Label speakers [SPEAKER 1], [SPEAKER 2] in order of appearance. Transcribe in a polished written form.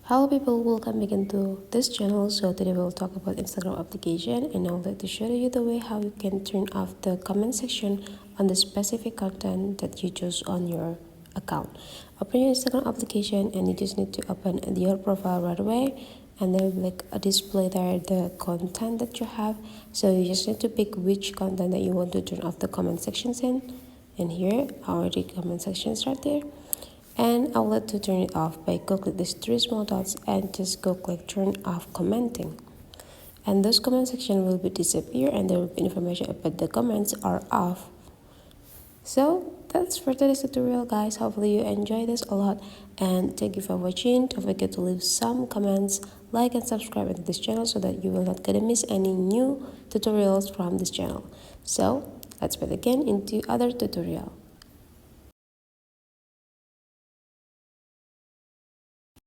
[SPEAKER 1] Hello people, welcome again to this channel. So today we'll talk about Instagram application, and I would like to show you the way how you can turn off the comment section on the specific content that you choose on your account. Open your Instagram application and you just need to open your profile right away, and then like a display there the content that you have. So you just need to pick which content that you want to turn off the comment sections in, and here already comment sections right there. And I would like to turn it off by go click these three small dots and just go click turn off commenting. And those comment section will be disappear and there will be information about the comments are off. So that's for today's tutorial, guys. Hopefully you enjoy this a lot, and thank you for watching. Don't forget to leave some comments, like and subscribe to this channel so that you will not gonna miss any new tutorials from this channel. So let's begin into other tutorial.